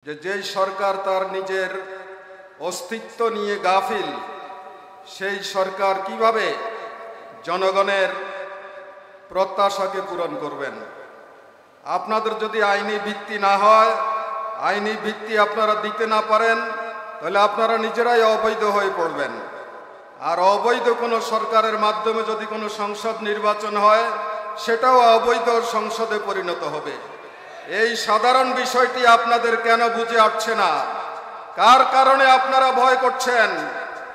যেই সরকার তার নিজের অস্তিত্ব নিয়ে গাফিল, সেই সরকার কিভাবে জনগণের প্রত্যাশাকে পূরণ করবেন? আপনাদের যদি আইনি ভিত্তি না হয়, আইনি ভিত্তি আপনারা দিতে না পারেন, তাহলে আপনারা নিজেরাই অবৈধ হয়ে পড়বেন। আর অবৈধ কোনো সরকারের মাধ্যমে যদি কোনো সংসদ নির্বাচন হয়, সেটাও অবৈধ সংসদে পরিণত হবে। এই সাধারণ বিষয়টি আপনাদের কেন বুঝে আসছে না? কার কারণে আপনারা ভয় করছেন?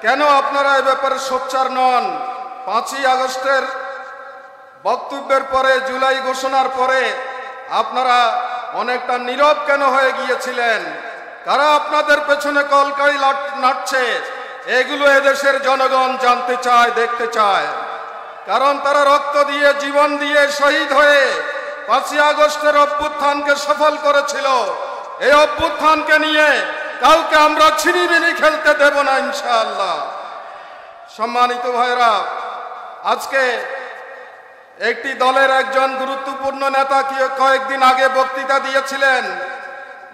কেন আপনারা এ ব্যাপারে সোচ্চার নন? 5ই আগস্টের বক্তব্যের পরে, জুলাই ঘোষণার পরে আপনারা অনেকটা নীরব কেন হয়ে গিয়েছিলেন? কারা আপনাদের পেছনে কলকারি নাড়ছে? এগুলো এদেশের জনগণ জানতে চায়, দেখতে চায়। কারণ তারা রক্ত দিয়ে, জীবন দিয়ে, শহীদ হয়ে 5ই আগস্টের অভ্যুত্থানকে সফল করেছিল। এই অভ্যুত্থানকে নিয়ে কাউকে আমরা ছিনিমিনি খেলতে দেব না, ইনশাআল্লাহ। সম্মানিত ভাইরা, আজকে একটি দলের একজন গুরুত্বপূর্ণ নেতা কয়েকদিন আগে বক্তৃতা দিয়েছিলেন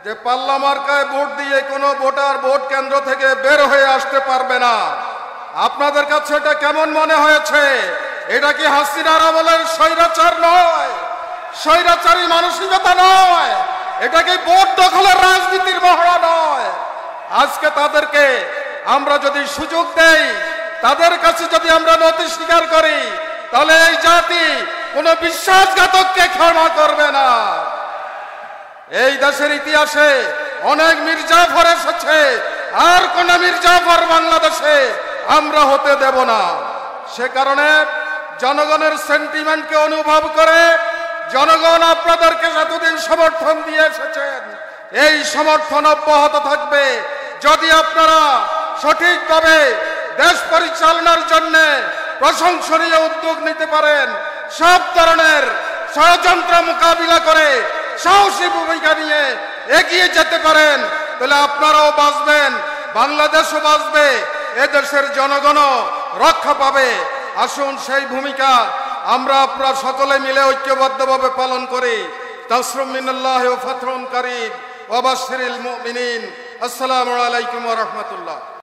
যে পাল্লা মার্কায় ভোট দিয়ে কোনো ভোটার ভোট কেন্দ্র থেকে বের হয়ে আসতে পারবে না। আপনাদের কাছে এটা কেমন মনে হয়েছে? এটা কি হাসিনার আমলের স্বৈরাচার নয়? স্বৈরাচারী মানসিকতা নয়? এটা কি ভোট দখলের রাজনীতির মহড়া নয়? আজকে তাদেরকে আমরা যদি সুযোগ দেই, তাদের কাছে যদি আমরা নতি স্বীকার করি, তাহলে এই জাতি কোনো বিশ্বাসঘাতককে ক্ষমা করবে না। এই দেশের ইতিহাসে অনেক মির্জাফর এসেছে, আর কোন মির্জাফর বাংলাদেশে আমরা হতে দেব না। সে কারণে জনগণের সেন্টিমেন্টকে অনুভব করে জনগণ আপনাদেরকে এতদিন সমর্থন দিয়ে এসেছেন। এই সমর্থন অব্যাহত থাকবে যদি আপনারা সঠিকভাবে দেশ পরিচালনার জন্য প্রশংসনীয় উদ্যোগ নিতে পারেন, সব ধরনের ষড়যন্ত্র মোকাবিলা করে সাহসী ভূমিকা নিয়ে এগিয়ে যেতে পারেন, তাহলে আপনারাও বাঁচবেন, বাংলাদেশও বাঁচবে, এদেশের জনগণও রক্ষা পাবে। আসুন সেই ভূমিকা আমরা আপনারা সকলে মিলে ঐক্যবদ্ধভাবে পালন করি। তাসরুম মিনাল্লাহি ওয়া ফাতহুন কারীব ওয়া বাশশিরিল মুমিনিন। আসসালামু আলাইকুম ওয়া রাহমাতুল্লাহ।